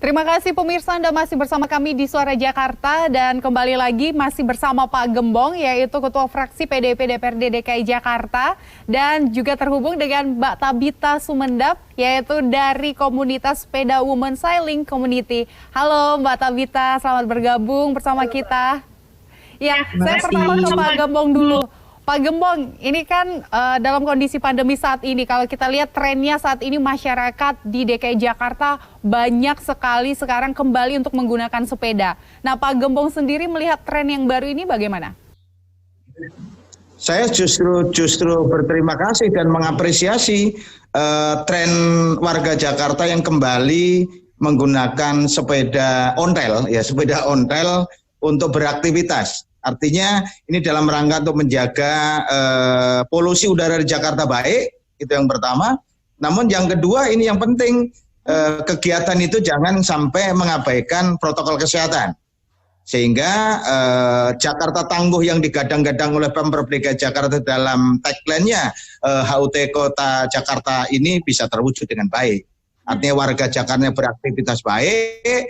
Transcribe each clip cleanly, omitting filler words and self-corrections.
Terima kasih pemirsa, Anda masih bersama kami di Suara Jakarta dan kembali lagi masih bersama Pak Gembong, yaitu Ketua Fraksi PDIP DPRD DKI Jakarta, dan juga terhubung dengan Mbak Tabita Sumendap, yaitu dari komunitas Sepeda Women Sailing Community. Halo Mbak Tabita, selamat bergabung bersama kita. Ya, saya pertama ke Pak Gembong dulu. Pak Gembong, ini kan dalam kondisi pandemi saat ini, kalau kita lihat trennya saat ini masyarakat di DKI Jakarta banyak sekali sekarang kembali untuk menggunakan sepeda. Nah, Pak Gembong sendiri melihat tren yang baru ini bagaimana? Saya justru berterima kasih dan mengapresiasi tren warga Jakarta yang kembali menggunakan sepeda ontel untuk beraktivitas. Artinya ini dalam rangka untuk menjaga polusi udara di Jakarta baik, itu yang pertama. Namun yang kedua ini yang penting, kegiatan itu jangan sampai mengabaikan protokol kesehatan. Sehingga Jakarta Tangguh yang digadang-gadang oleh Pemprov DKI Jakarta dalam tagline-nya HUT Kota Jakarta ini bisa terwujud dengan baik. Artinya warga Jakarta beraktivitas baik,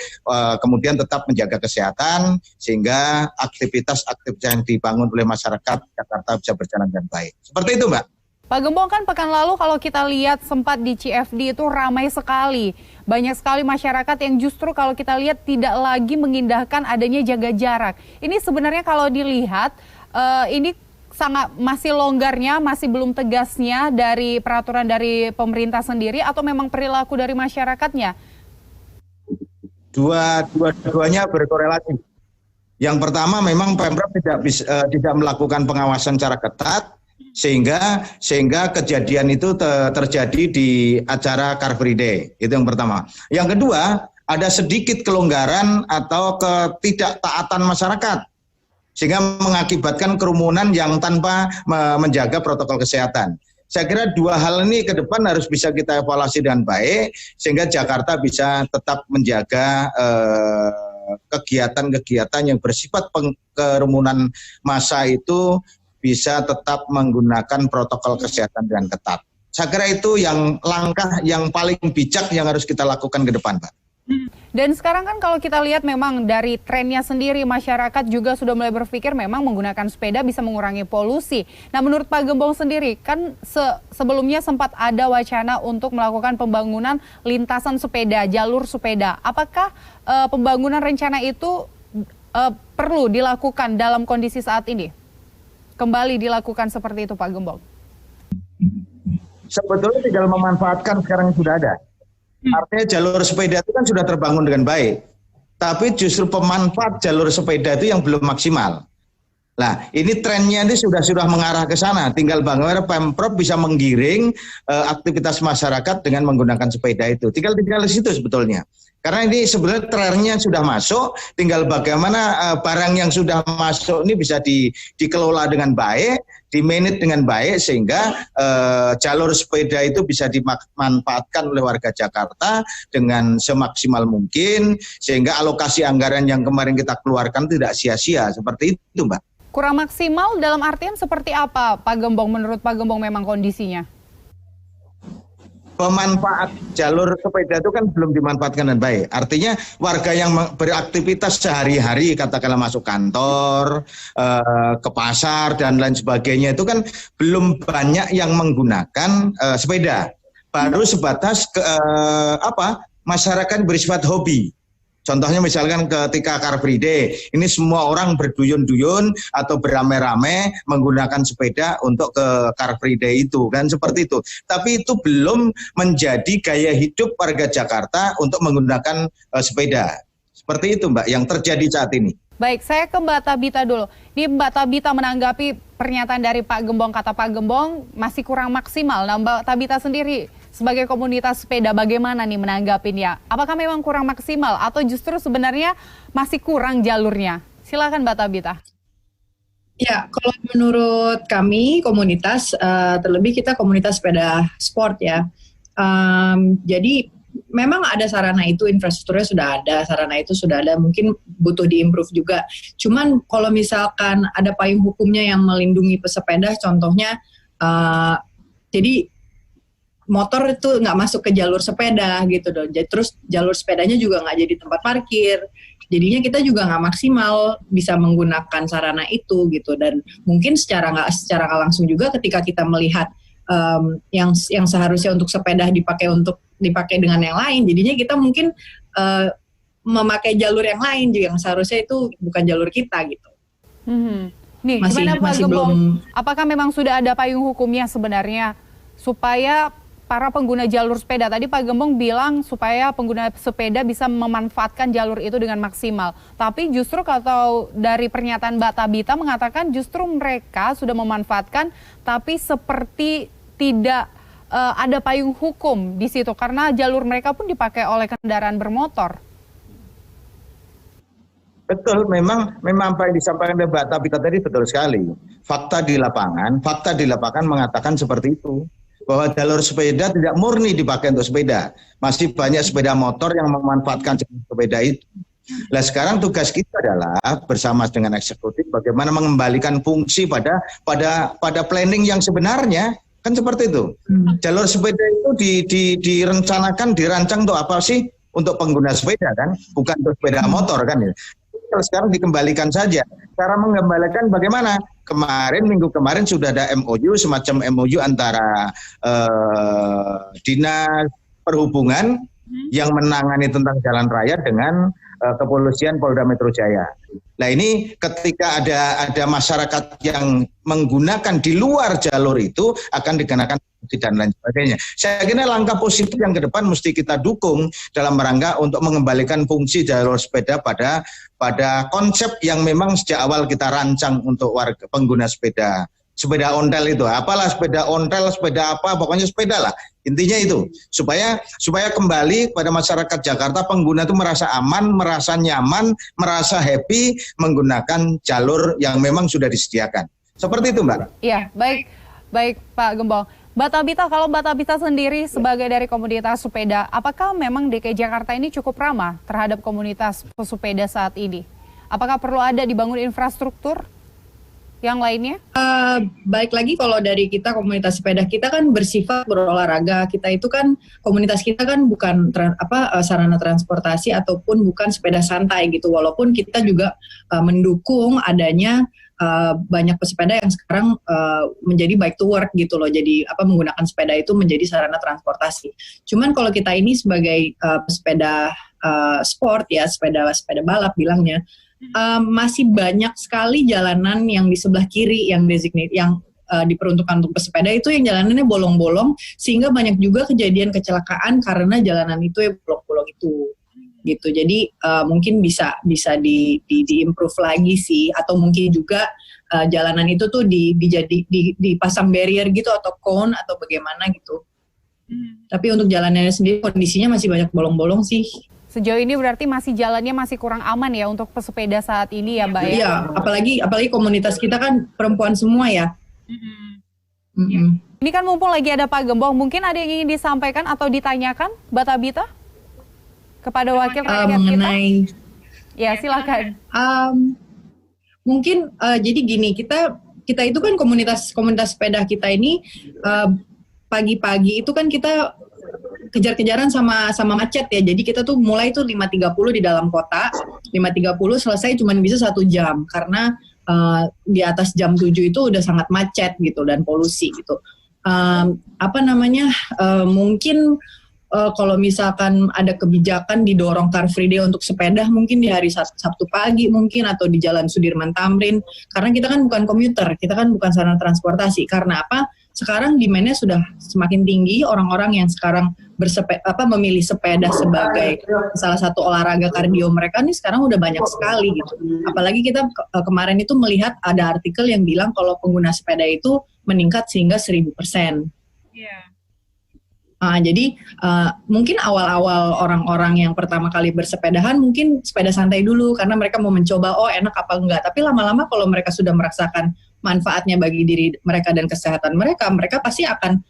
kemudian tetap menjaga kesehatan, sehingga aktivitas yang dibangun oleh masyarakat Jakarta bisa berjalan dengan baik. Seperti itu, Mbak. Pak Gembong, kan pekan lalu kalau kita lihat sempat di CFD itu ramai sekali. Banyak sekali masyarakat yang justru kalau kita lihat tidak lagi mengindahkan adanya jaga jarak. Ini sebenarnya kalau dilihat, ini sangat masih longgarnya, masih belum tegasnya dari peraturan dari pemerintah sendiri atau memang perilaku dari masyarakatnya? Dua-duanya berkorelasi. Yang pertama memang Pemprov tidak melakukan pengawasan secara ketat sehingga kejadian itu terjadi di acara Car Free Day. Itu yang pertama. Yang kedua, ada sedikit kelonggaran atau ketidaktaatan masyarakat, sehingga mengakibatkan kerumunan yang tanpa menjaga protokol kesehatan. Saya kira dua hal ini ke depan harus bisa kita evaluasi dengan baik, sehingga Jakarta bisa tetap menjaga kegiatan-kegiatan yang bersifat kerumunan massa itu bisa tetap menggunakan protokol kesehatan dengan ketat. Saya kira itu yang langkah yang paling bijak yang harus kita lakukan ke depan, Pak. Dan sekarang kan kalau kita lihat memang dari trennya sendiri, masyarakat juga sudah mulai berpikir memang menggunakan sepeda bisa mengurangi polusi. Nah, menurut Pak Gembong sendiri, kan sebelumnya sempat ada wacana untuk melakukan pembangunan lintasan sepeda, jalur sepeda. Apakah pembangunan rencana itu perlu dilakukan dalam kondisi saat ini? Kembali dilakukan seperti itu, Pak Gembong? Sebetulnya tinggal memanfaatkan sekarang yang sudah ada. Artinya jalur sepeda itu kan sudah terbangun dengan baik, tapi justru pemanfaat jalur sepeda itu yang belum maksimal. Nah, ini trennya ini sudah mengarah ke sana. Tinggal bagaimana Pemprov bisa menggiring aktivitas masyarakat dengan menggunakan sepeda itu. Tinggal di situ sebetulnya. Karena ini sebenarnya trennya sudah masuk, tinggal bagaimana barang yang sudah masuk ini bisa dikelola dengan baik, di-manage dengan baik, sehingga jalur sepeda itu bisa dimanfaatkan oleh warga Jakarta dengan semaksimal mungkin, sehingga alokasi anggaran yang kemarin kita keluarkan tidak sia-sia. Seperti itu, Mbak. Kurang maksimal dalam artian seperti apa, Pak Gembong? Menurut Pak Gembong memang kondisinya? Pemanfaat jalur sepeda itu kan belum dimanfaatkan dengan baik. Artinya warga yang beraktivitas sehari-hari, katakanlah masuk kantor, ke pasar dan lain sebagainya, itu kan belum banyak yang menggunakan sepeda. Baru sebatas masyarakat bersifat hobi. Contohnya misalkan ketika Car Free Day, ini semua orang berduyun-duyun atau beramai-ramai menggunakan sepeda untuk ke Car Free Day itu, kan seperti itu. Tapi itu belum menjadi gaya hidup warga Jakarta untuk menggunakan sepeda. Seperti itu, Mbak, yang terjadi saat ini. Baik, saya ke Mbak Tabita dulu. Ini Mbak Tabita menanggapi pernyataan dari Pak Gembong, kata Pak Gembong masih kurang maksimal. Nah, Mbak Tabita sendiri sebagai komunitas sepeda bagaimana nih menanggapinya? Apakah memang kurang maksimal atau justru sebenarnya masih kurang jalurnya? Silakan Mbak Tabita. Ya, kalau menurut kami komunitas, terlebih kita komunitas sepeda sport ya. Jadi memang ada sarana itu, infrastrukturnya sudah ada, sarana itu sudah ada, mungkin butuh diimprove juga. Cuman kalau misalkan ada payung hukumnya yang melindungi pesepeda, contohnya, jadi motor itu nggak masuk ke jalur sepeda gitu dong. Terus jalur sepedanya juga nggak jadi tempat parkir. Jadinya kita juga nggak maksimal bisa menggunakan sarana itu gitu. Dan mungkin secara nggak langsung juga ketika kita melihat yang seharusnya untuk sepeda dipakai dengan yang lain, jadinya kita mungkin memakai jalur yang lain juga yang seharusnya itu bukan jalur kita gitu. Nih, gimana Pak Gembong? Apakah memang sudah ada payung hukumnya sebenarnya supaya para pengguna jalur sepeda, tadi Pak Gembong bilang supaya pengguna sepeda bisa memanfaatkan jalur itu dengan maksimal. Tapi justru kalau dari pernyataan Mbak Tabita mengatakan justru mereka sudah memanfaatkan, tapi seperti tidak ada payung hukum di situ karena jalur mereka pun dipakai oleh kendaraan bermotor. Betul, memang apa yang disampaikan oleh Mbak Tabita tadi betul sekali. Fakta di lapangan mengatakan seperti itu. Bahwa jalur sepeda tidak murni dipakai untuk sepeda. Masih banyak sepeda motor yang memanfaatkan jalur sepeda itu. Nah sekarang tugas kita adalah bersama dengan eksekutif bagaimana mengembalikan fungsi pada planning yang sebenarnya. Kan seperti itu. Jalur sepeda itu direncanakan, dirancang untuk apa sih? Untuk pengguna sepeda kan, bukan untuk sepeda motor kan ya. Sekarang dikembalikan saja. Cara mengembalikan bagaimana? Minggu kemarin sudah ada MOU, semacam MOU antara Dinas Perhubungan yang menangani tentang jalan raya dengan Kepolisian Polda Metro Jaya. Nah ini ketika ada masyarakat yang menggunakan di luar jalur itu akan dikenakan dan lain sebagainya. Saya kira langkah positif yang ke depan mesti kita dukung dalam rangka untuk mengembalikan fungsi jalur sepeda pada konsep yang memang sejak awal kita rancang untuk warga pengguna sepeda ontel itu. Apalah sepeda ontel, sepeda apa, pokoknya sepeda lah. Intinya itu supaya kembali pada masyarakat Jakarta pengguna itu merasa aman, merasa nyaman, merasa happy menggunakan jalur yang memang sudah disediakan. Seperti itu, Mbak. Iya, baik Pak Gembong. Mbak Tabita, kalau Mbak Tabita sendiri sebagai dari komunitas sepeda, apakah memang DKI Jakarta ini cukup ramah terhadap komunitas pesepeda saat ini? Apakah perlu ada dibangun infrastruktur yang lainnya? Baik lagi kalau dari kita komunitas sepeda, kita kan bersifat berolahraga. Kita itu kan komunitas kita kan bukan sarana transportasi ataupun bukan sepeda santai gitu. Walaupun kita juga mendukung adanya banyak pesepeda yang sekarang menjadi bike to work gitu loh. Jadi menggunakan sepeda itu menjadi sarana transportasi. Cuman kalau kita ini sebagai pesepeda sport ya, sepeda balap bilangnya, masih banyak sekali jalanan yang di sebelah kiri yang diperuntukkan untuk pesepeda itu yang jalanannya bolong-bolong sehingga banyak juga kejadian kecelakaan karena jalanan itu yang bolong-bolong itu. Gitu. Jadi mungkin bisa di-improve lagi sih, atau mungkin juga jalanan itu tuh dipasang barrier gitu atau cone atau bagaimana gitu. Tapi untuk jalanannya sendiri kondisinya masih banyak bolong-bolong sih. Sejauh ini berarti jalannya masih kurang aman ya untuk pesepeda saat ini ya Mbak ya? Iya, apalagi komunitas kita kan perempuan semua ya. Ini kan mumpung lagi ada Pak Gembong, mungkin ada yang ingin disampaikan atau ditanyakan Mbak Tabita? Kepada wakil rakyat mengenai kita? Ya silakan. Mungkin jadi gini, kita itu kan komunitas sepeda kita ini pagi-pagi itu kan kita kejar-kejaran sama macet ya. Jadi kita tuh mulai tuh 5.30 di dalam kota, 5.30 selesai cuma bisa 1 jam karena di atas jam 7 itu udah sangat macet gitu dan polusi gitu. Mungkin kalau misalkan ada kebijakan didorong Car Free Day untuk sepeda mungkin di hari Sabtu pagi mungkin atau di Jalan Sudirman Tamrin, karena kita kan bukan komuter, kita kan bukan sarana transportasi. Karena apa? Sekarang demand-nya sudah semakin tinggi, orang-orang yang sekarang memilih sepeda sebagai salah satu olahraga kardio mereka nih sekarang udah banyak sekali gitu. Apalagi kita kemarin itu melihat ada artikel yang bilang kalau pengguna sepeda itu meningkat sehingga 1.000%. Yeah. Jadi mungkin awal-awal orang-orang yang pertama kali bersepedahan mungkin sepeda santai dulu karena mereka mau mencoba enak apa enggak. Tapi lama-lama kalau mereka sudah merasakan manfaatnya bagi diri mereka dan kesehatan mereka pasti akan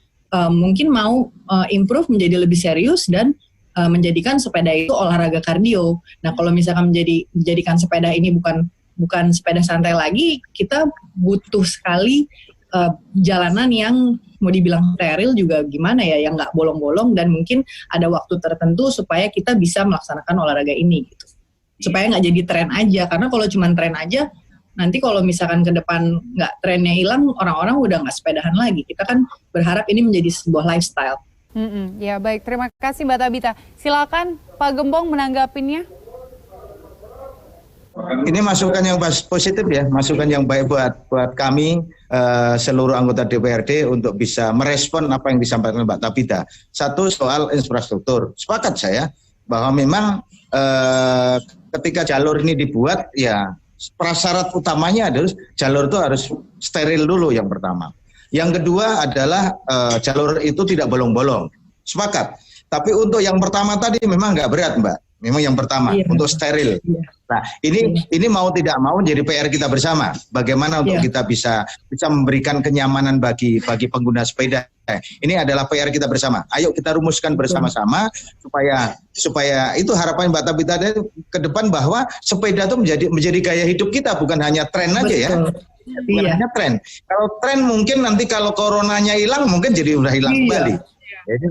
mungkin mau improve menjadi lebih serius dan menjadikan sepeda itu olahraga kardio. Nah kalau misalkan menjadikan sepeda ini bukan sepeda santai lagi, kita butuh sekali jalanan yang mau dibilang steril juga gimana ya, yang nggak bolong-bolong dan mungkin ada waktu tertentu supaya kita bisa melaksanakan olahraga ini gitu. Supaya nggak jadi tren aja, karena kalau cuma tren aja, nanti kalau misalkan ke depan nggak trennya hilang, orang-orang udah nggak sepedahan lagi. Kita kan berharap ini menjadi sebuah lifestyle. Ya baik, terima kasih Mbak Tabita. Silakan Pak Gembong menanggapinya. Ini masukan yang positif ya, masukan yang baik buat kami seluruh anggota DPRD untuk bisa merespon apa yang disampaikan Mbak Tabita. Satu, soal infrastruktur. Sepakat saya bahwa memang ketika jalur ini dibuat, ya prasyarat utamanya adalah jalur itu harus steril dulu yang pertama. Yang kedua adalah jalur itu tidak bolong-bolong. Sepakat. Tapi untuk yang pertama tadi memang nggak berat, Mbak. Memang yang pertama untuk steril. Nah, ini mau tidak mau jadi PR kita bersama. Bagaimana untuk kita bisa memberikan kenyamanan bagi pengguna sepeda. Ini adalah PR kita bersama. Ayo kita rumuskan bersama-sama supaya itu harapan Mbak Tabita ke depan, bahwa sepeda itu menjadi gaya hidup kita, bukan hanya tren aja ya. Bukan hanya tren. Kalau tren mungkin nanti kalau coronanya hilang mungkin jadi udah hilang kembali. Jadi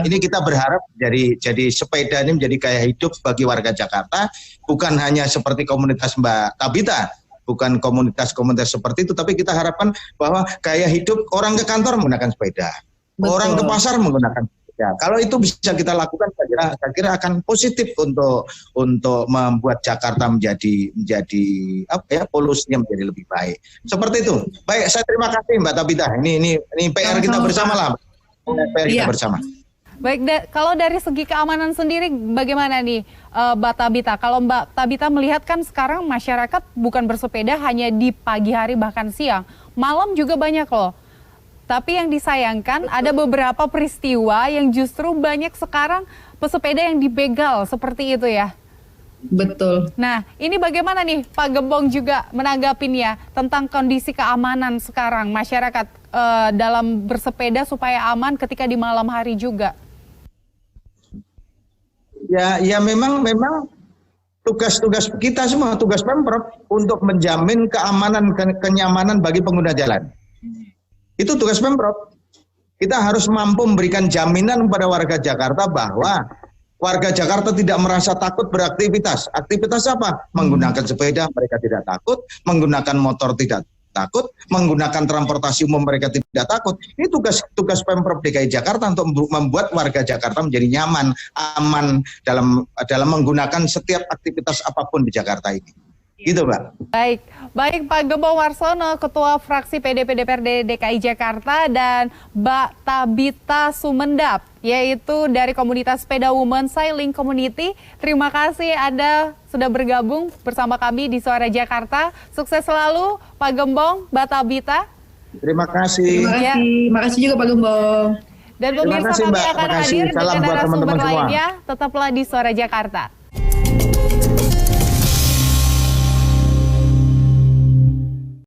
ini kita berharap jadi sepeda ini menjadi gaya hidup bagi warga Jakarta, bukan hanya seperti komunitas Mbak Tabita, bukan komunitas-komunitas seperti itu, tapi kita harapkan bahwa gaya hidup orang ke kantor menggunakan sepeda, orang ke pasar menggunakan sepeda. Kalau itu bisa kita lakukan, saya kira akan positif untuk membuat Jakarta menjadi polusinya menjadi lebih baik. Seperti itu. Baik, saya terima kasih Mbak Tabita. Ini PR kita bersama lah. PR kita bersama. Baik, kalau dari segi keamanan sendiri bagaimana nih Mbak Tabita? Kalau Mbak Tabita melihat kan sekarang masyarakat bukan bersepeda hanya di pagi hari bahkan siang, malam juga banyak loh. Tapi yang disayangkan ada beberapa peristiwa yang justru banyak sekarang pesepeda yang dibegal seperti itu ya. Betul. Nah, ini bagaimana nih Pak Gembong juga menanggapinya tentang kondisi keamanan sekarang masyarakat dalam bersepeda supaya aman ketika di malam hari juga? Ya memang tugas-tugas kita semua, tugas Pemprov untuk menjamin keamanan dan kenyamanan bagi pengguna jalan. Itu tugas Pemprov. Kita harus mampu memberikan jaminan kepada warga Jakarta bahwa warga Jakarta tidak merasa takut beraktivitas. Aktivitas apa? Menggunakan sepeda mereka tidak takut, menggunakan motor tidak takut, menggunakan transportasi umum mereka tidak takut. Ini tugas Pemprov DKI Jakarta untuk membuat warga Jakarta menjadi nyaman, aman dalam menggunakan setiap aktivitas apapun di Jakarta ini. Gitu, Mbak. Baik Pak Gembong Warsono, Ketua Fraksi PDP DPRD DKI Jakarta, dan Mbak Tabita Sumendap, yaitu dari komunitas Sepeda Women Sailing Community. Terima kasih Anda sudah bergabung bersama kami di Suara Jakarta. Sukses selalu Pak Gembong, Mbak Tabita. Terima kasih. Terima kasih juga Pak Gembong. Dan pemirsa, kami akan hadir dengan narasumber lainnya. Tetaplah di Suara Jakarta.